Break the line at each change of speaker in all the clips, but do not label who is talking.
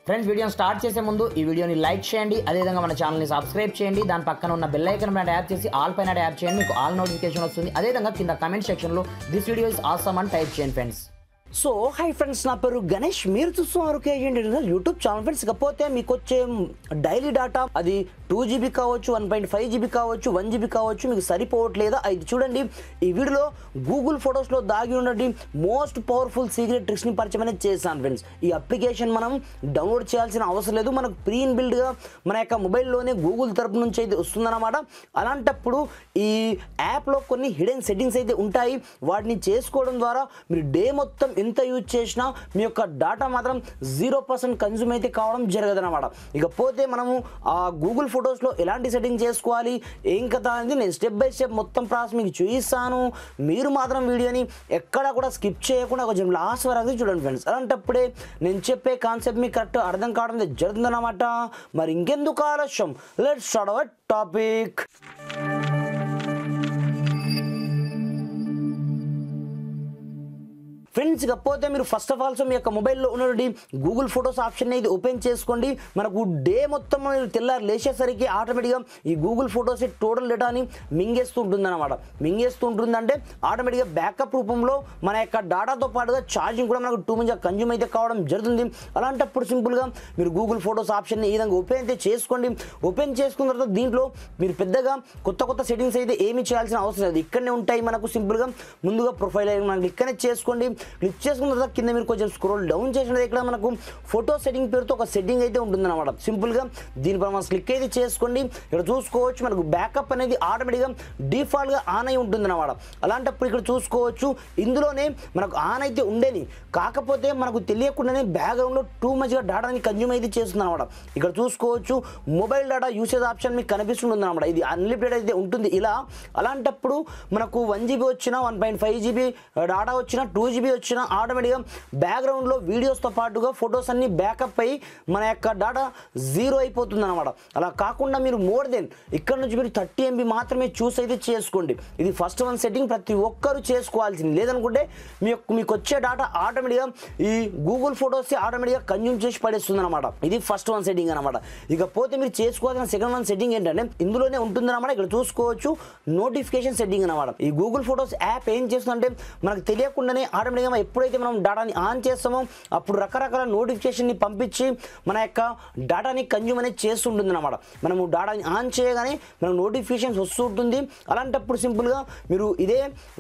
Friends వీడియోని start చేసే ముందు ఈ వీడియోని లైక్ చేయండి, అదేవిధంగా మన ఛానల్ని సబ్స్క్రైబ్ చేయండి. దాని పక్కన ఉన్న బెల్ ఐకాన్ పైన ట్యాప్ చేసి ఆల్ పైన ట్యాప్ చేయండి, మీకు ఆల్ నోటిఫికేషన్ వస్తుంది. అదేవిధంగా కింద కమెంట్ సెక్షన్లో దిస్ వీడియో ఇస్ ఆసమ్ అని టైప్ చేయండి ఫ్రెండ్స్.
సో హాయ్ ఫ్రెండ్స్, నా పేరు గణేష్, మీరు చూస్తున్నారు కేజీ యూట్యూబ్ ఛానల్. ఫ్రెండ్స్ ఇకపోతే మీకు వచ్చే డైలీ డేటా అది 2GB కావచ్చు, 1.5GB కావచ్చు, 1GB కావచ్చు, మీకు సరిపోవట్లేదా? ఇది చూడండి, ఈ వీడియోలో గూగుల్ ఫొటోస్లో దాగి ఉన్నది మోస్ట్ పవర్ఫుల్ సీక్రెట్ ట్రిక్స్ని పరిచయం అనేది చేశాను ఫ్రెండ్స్. ఈ అప్లికేషన్ మనం డౌన్లోడ్ చేయాల్సిన అవసరం లేదు, మనకు ప్రీ ఇన్బిల్డ్గా మన యొక్క మొబైల్లోనే గూగుల్ తరపు నుంచి అయితే వస్తుందన్నమాట. అలాంటప్పుడు ఈ యాప్లో కొన్ని హిడెన్ సెట్టింగ్స్ అయితే ఉంటాయి, వాటిని చేసుకోవడం ద్వారా మీరు డే మొత్తం ఎంత యూజ్ చేసినా మీ యొక్క డేటా మాత్రం 0% కన్జ్యూమ్ అయితే కావడం జరగదన్నమాట. ఇకపోతే మనము ఆ గూగుల్ ఫొటోస్లో ఎలాంటి సెట్టింగ్ చేసుకోవాలి, ఏం కదా అనేది నేను స్టెప్ బై స్టెప్ మొత్తం ప్రాసెస్ మీకు చూపిస్తాను. మీరు మాత్రం వీడియోని ఎక్కడ కూడా స్కిప్ చేయకుండా కొంచెం లాస్ట్ వరకు చూడండి ఫ్రెండ్స్. అలాంటప్పుడే నేను చెప్పే కాన్సెప్ట్ మీకు కరెక్ట్ అర్థం కావడం జరుగుతుందన్నమాట. మరి ఇంకెందుకు ఆలస్యం, let's start our topic. Friends ఇకపోతే మీరు ఫస్ట్ ఆఫ్ ఆల్ మీ యొక్క మొబైల్లో ఉన్నటువంటి గూగుల్ ఫొటోస్ ఆప్షన్ ఇది ఓపెన్ చేసుకోండి. మనకు డే మొత్తం మీరు తెల్లారు లేచేసరికి ఆటోమేటిక్గా ఈ గూగుల్ ఫొటోస్ టోటల్ డేటాని మింగేస్తూ ఉంటుందన్నమాట. మింగేస్తూ ఉంటుందంటే ఆటోమేటిక్గా బ్యాకప్ రూపంలో మన యొక్క డేటాతో పాటుగా ఛార్జింగ్ కూడా మనకు 2 మంచిగా కన్జ్యూమ్ అయితే కావడం జరుగుతుంది. అలాంటప్పుడు సింపుల్గా మీరు గూగుల్ ఫొటోస్ ఆప్షన్ని ఈ విధంగా ఓపెన్ అయితే చేసుకోండి. ఓపెన్ చేసుకున్న తర్వాత దీంట్లో మీరు పెద్దగా కొత్త సెట్టింగ్స్ అయితే ఏమీ చేయాల్సిన అవసరం లేదు, ఇక్కడనే ఉంటాయి. మనకు సింపుల్గా ముందుగా ప్రొఫైల్ మనకి ఇక్కడనే చేసుకోండి. క్లిక్ చేసుకున్న తర్వాత కింద మీరు కొంచెం స్క్రోల్ డౌన్ చేసినది ఇక్కడ మనకు ఫోటో సెట్టింగ్ పేరుతో ఒక సెట్టింగ్ అయితే ఉంటుందన్నమాట. సింపుల్గా దీనిపై మనం క్లిక్ అయితే చేసుకోండి. ఇక్కడ చూసుకోవచ్చు మనకు బ్యాకప్ అనేది ఆటోమేటిక్గా డిఫాల్ట్గా ఆన్ అయి ఉంటుందన్నమాట. అలాంటప్పుడు ఇక్కడ చూసుకోవచ్చు ఇందులోనే మనకు ఆన్ అయితే ఉండేది, కాకపోతే మనకు తెలియకుండానే బ్యాక్గ్రౌండ్లో టూ మచ్గా డేటాని కన్జ్యూమ్ అయితే చేస్తుంది అనమాట. ఇక్కడ చూసుకోవచ్చు మొబైల్ డేటా యూసేజ్ ఆప్షన్ మీకు కనిపిస్తుంది అనమాట. ఇది అన్లిమిటెడ్ అయితే ఉంటుంది ఇలా. అలాంటప్పుడు మనకు 1GB వచ్చినా, 1.5GB డేటా వచ్చినా, 2GB వచ్చినా ఆటోమేటిక్గా బ్యాక్గ్రౌండ్లో వీడియోస్తో పాటుగా ఫొటోస్ అన్ని బ్యాకప్ అయ్యి మన యొక్క డేటా 0 అయిపోతుంది అనమాట. అలా కాకుండా మీరు మోర్ దెన్ ఇక్కడ నుంచి మీరు 30 MB మాత్రమే చూస్ అయితే చేసుకోండి. ఇది ఫస్ట్ వన్ సెట్టింగ్ ప్రతి ఒక్కరు చేసుకోవాల్సింది. లేదనుకుంటే మీకు వచ్చే డేటా ఆటోమేటిక్గా ఈ గూగుల్ ఫొటోస్ ఆటోమేటిక్గా కన్జ్యూమ్ చేసి పడేస్తుంది అనమాట. ఇది ఫస్ట్ వన్ సెట్టింగ్ అనమాట. ఇకపోతే మీరు చేసుకోవాల్సిన సెకండ్ వన్ సెట్టింగ్ ఏంటంటే ఇందులోనే ఉంటుందన్నమాట. ఇక్కడ చూసుకోవచ్చు నోటిఫికేషన్ సెట్టింగ్ అనమాట. ఈ గూగుల్ ఫొటోస్ యాప్ ఏం చేస్తుందంటే మనకు తెలియకుండానే ఆటోమేటిక్గా ఎప్పుడైతే మనం డేటాని ఆన్ చేస్తామో అప్పుడు రకరకాల నోటిఫికేషన్ని పంపించి మన యొక్క డేటాని కన్జ్యూమ్ అనేది చేస్తుంటుంది అనమాట. మనము డేటాని ఆన్ చేయగానే మనకు నోటిఫికేషన్స్ వస్తూ ఉంటుంది. అలాంటప్పుడు సింపుల్గా మీరు ఇదే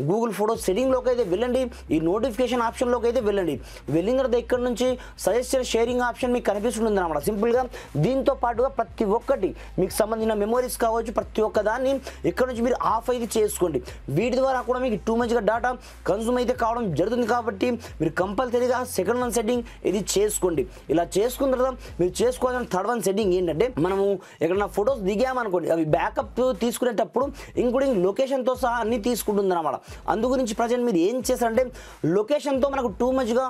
గూగుల్ ఫొటోస్ సెట్టింగ్లోకి అయితే వెళ్ళండి, ఈ నోటిఫికేషన్ ఆప్షన్లోకి అయితే వెళ్ళండి. వెళ్ళిన తర్వాత ఇక్కడ నుంచి సజెస్టెడ్ షేరింగ్ ఆప్షన్ మీకు కనిపిస్తుంది అనమాట. సింపుల్గా దీంతో పాటుగా ప్రతి ఒక్కటి మీకు సంబంధించిన మెమోరీస్ కావచ్చు, ప్రతి ఒక్క దాన్ని ఇక్కడ నుంచి మీరు ఆఫ్ అయితే చేసుకోండి. వీటి ద్వారా కూడా మీకు టూ మచ్గా డేటా కన్జ్యూమ్ అయితే కావడం జరుగుతుంది. కాబట్టి మీరు కంపల్సరీగా సెకండ్ వన్ సెట్టింగ్ ఇది చేసుకోండి. ఇలా చేసుకున్న తర్వాత మీరు చేసుకోవాల్సిన థర్డ్ వన్ సెట్టింగ్ ఏంటంటే మనము ఎక్కడన్నా ఫొటోస్ దిగామనుకోండి, అవి బ్యాకప్ తీసుకునేటప్పుడు ఇంక్లూడింగ్ లొకేషన్తో సహా అన్ని తీసుకుంటుంది అనమాట. అందు గురించి ప్రజెంట్ మీరు ఏం చేస్తారంటే లొకేషన్తో మనకు టూ మచ్గా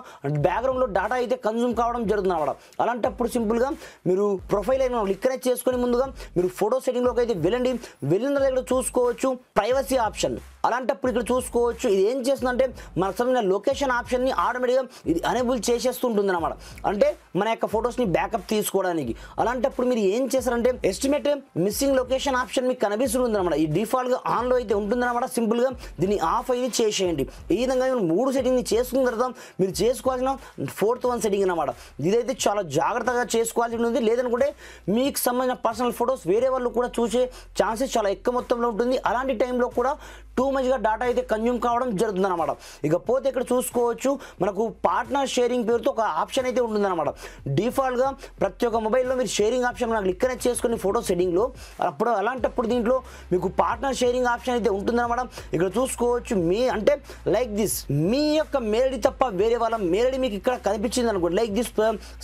బ్యాక్గ్రౌండ్లో డేటా అయితే కన్జ్యూమ్ కావడం జరుగుతుంది అనమాట. అలాంటప్పుడు సింపుల్గా మీరు ప్రొఫైల్ అయిన క్లిక్ అనేది చేసుకొని ముందుగా మీరు ఫోటో సెట్టింగ్లోకి అయితే వెళ్ళండి. వెళ్ళిన దగ్గర చూసుకోవచ్చు ప్రైవసీ ఆప్షన్. అలాంటప్పుడు ఇక్కడ చూసుకోవచ్చు ఇది ఏం చేస్తుందంటే మనకు సంబంధించిన లొకేషన్ ఆప్షన్ని ఆటోమేటిక్గా ఇది అనేబుల్ చేసేస్తుంటుంది అనమాట. అంటే మన యొక్క ఫొటోస్ని బ్యాకప్ తీసుకోవడానికి. అలాంటప్పుడు మీరు ఏం చేస్తారంటే ఎస్టిమేట్ మిస్సింగ్ లొకేషన్ ఆప్షన్ మీకు కనిపిస్తుంది అనమాట. ఈ డిఫాల్ట్గా ఆన్లో అయితే ఉంటుందన్నమాట. సింపుల్గా దీన్ని ఆఫ్ అయితే చేసేయండి. ఈ విధంగా మీరు 3 సెట్టింగ్ని చేసుకున్న తర్వాత మీరు చేసుకోవాల్సిన ఫోర్త్ వన్ సెట్టింగ్ అనమాట. ఇదైతే చాలా జాగ్రత్తగా చేసుకోవాల్సి ఉంటుంది. లేదనుకుంటే మీకు సంబంధించిన పర్సనల్ ఫొటోస్ వేరే వాళ్ళు కూడా చూసే ఛాన్సెస్ చాలా ఎక్కువ మొత్తంలో ఉంటుంది. అలాంటి టైంలో కూడా టూ మచ్గా డేటా అయితే కన్జ్యూమ్ కావడం జరుగుతుంది అనమాట. ఇకపోతే ఇక్కడ చూసుకోవచ్చు మనకు పార్ట్నర్ షేరింగ్ పేరుతో ఒక ఆప్షన్ అయితే ఉంటుందన్నమాట. డిఫాల్ట్గా ప్రతి ఒక్క మొబైల్లో మీరు షేరింగ్ ఆప్షన్ మనకు క్లిక్ అనేది చేసుకుని ఫోటో సెట్టింగ్లో అప్పుడు అలాంటప్పుడు దీంట్లో మీకు పార్ట్నర్ షేరింగ్ ఆప్షన్ అయితే ఉంటుందన్నమాట. ఇక్కడ చూసుకోవచ్చు మీ అంటే లైక్ దిస్ మీ యొక్క మేలడి తప్ప వేరే వాళ్ళ మేలడి మీకు ఇక్కడ కనిపించింది అనుకోండి. Like this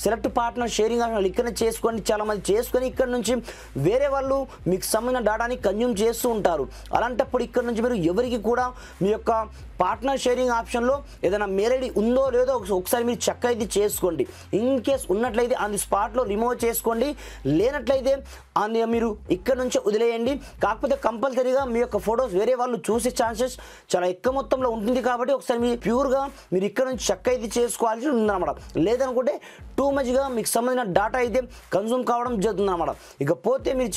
select partner sharing option click అనేది చేసుకోండి. చాలామంది చేసుకొని ఇక్కడ నుంచి వేరే వాళ్ళు మీకు సంబంధించిన డేటాని కన్జ్యూమ్ చేస్తూ ఉంటారు. అలాంటప్పుడు ఇక్కడ నుంచి మీరు ఎవరికి కూడా మీ యొక్క పార్ట్నర్ షేరింగ్ ఆప్షన్లో ఏదైనా మెయిల్ ఐడి ఉందో లేదో ఒకసారి మీరు చెక్ అయితే చేసుకోండి. ఇన్ కేస్ ఉన్నట్లయితే ఆన్ ది స్పాట్లో రిమూవ్ చేసుకోండి, లేనట్లయితే మీరు ఇక్కడ నుంచి వదిలేయండి. కాకపోతే కంపల్సరీగా మీ యొక్క ఫొటోస్ వేరే వాళ్ళు చూసే ఛాన్సెస్ చాలా ఎక్కువ మొత్తంలో ఉంటుంది కాబట్టి ఒకసారి మీరు ప్యూర్గా మీరు ఇక్కడ నుంచి చెక్ అయితే చేసుకోవాల్సి ఉందన్నమాట. లేదనుకుంటే టూ మచ్గా మీకు సంబంధించిన డేటా అయితే కన్సూమ్ కావడం జరుగుతుంది అనమాట. ఇకపోతే మీరు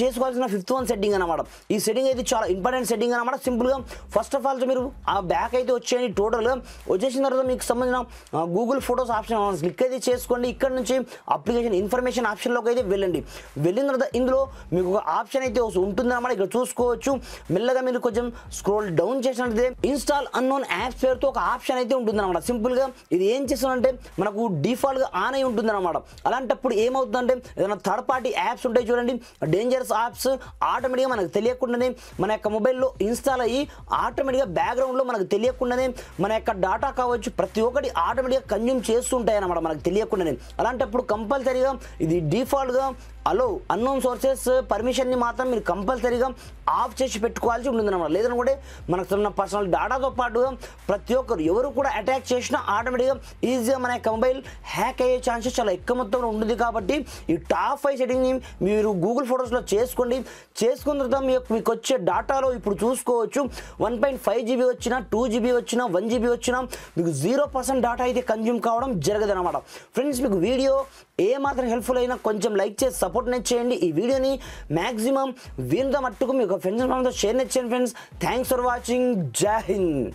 చేసుకోవాల్సిన ఫిఫ్త్ వన్ సెట్టింగ్ అనమాట. ఈ సెట్టింగ్ అయితే చాలా ఇంపార్టెంట్ సెట్టింగ్ అనమాట. సింపుల్గా ఫస్ట్ ఆఫ్ ఆల్ మీరు ఆ బ్యాక్ అయితే వచ్చేయండి. టోటల్గా వచ్చేసిన తర్వాత మీకు సంబంధించిన గూగుల్ ఫొటోస్ ఆప్షన్ క్లిక్ అయితే చేసుకోండి. ఇక్కడ నుంచి అప్లికేషన్ ఇన్ఫర్మేషన్ ఆప్షన్లోకి అయితే వెళ్ళిన తర్వాత ఇందులో మీకు ఒక ఆప్షన్ అయితే ఉంటుంది అన్నమాట. ఇక్కడ చూసుకోవచ్చు. మెల్లగా మీరు కొంచెం స్క్రోల్ డౌన్ చేసినట్లయితే ఇన్స్టాల్ అన్నోన్ యాప్స్ పేరుతో ఒక ఆప్షన్ అయితే ఉంటుంది అనమాట. సింపుల్గా ఇది ఏం చేస్తుందంటే మనకు డిఫాల్ట్గా ఆన్ అయి ఉంటుంది అనమాట. అలాంటప్పుడు ఏమవుతుందంటే ఏదైనా థర్డ్ పార్టీ యాప్స్ ఉంటాయి చూడండి, డేంజరస్ యాప్స్ ఆటోమేటిక్గా మనకు తెలియకుండానే మన యొక్క మొబైల్లో ఇన్స్టాల్ అయ్యి ఆటోమేటిక్గా బ్యాక్గ్రౌండ్లో మనకు తెలియకుండానే మన యొక్క డేటా కావచ్చు ప్రతి ఒక్కటి ఆటోమేటిక్గా కన్జ్యూమ్ చేస్తుంటాయి అన్నమాట మనకు తెలియకుండానే. అలాంటప్పుడు కంపల్సరీగా ఇది డిఫాల్ట్గా అలో అన్నోన్ సోర్సెస్ పర్మిషన్ని మాత్రం మీరు కంపల్సరీగా ఆఫ్ చేసి పెట్టుకోవాల్సి ఉంటుంది అన్నమాట. లేదనుకుంటే మనకు ఉన్న పర్సనల్ డేటాతో పాటుగా ప్రతి ఒక్కరు ఎవరు కూడా అటాక్ చేసినా ఆటోమేటిక్గా ఈజీగా మన యొక్క మొబైల్ హ్యాక్ అయ్యే ఛాన్సెస్ చాలా ఎక్కువ మొత్తంలో ఉంటుంది. కాబట్టి ఈ టాప్ 5 సెట్టింగ్ని మీరు గూగుల్ ఫొటోస్లో చేసుకోండి. చేసుకున్న తర్వాత మీకు వచ్చే డేటాలో ఇప్పుడు చూసుకోవచ్చు 1.5 GB వచ్చినా 2 GB వచ్చినా 1 GB వచ్చినా మీకు 0% డేటా అయితే కన్జ్యూమ్ కావడం జరగదు అనమాట. ఫ్రెండ్స్, మీకు వీడియో ఏమాత్రం హెల్ప్ఫుల్ అయినా కొంచెం లైక్ చేసి సపోర్ట్ చేయండి. ఈ వీడియోని మ్యాక్సిమం వీలుగా మట్టుకు మీకు ఫ్రెండ్స్ షేర్ చేయండి. Friends, thanks for watching. జై హింద్.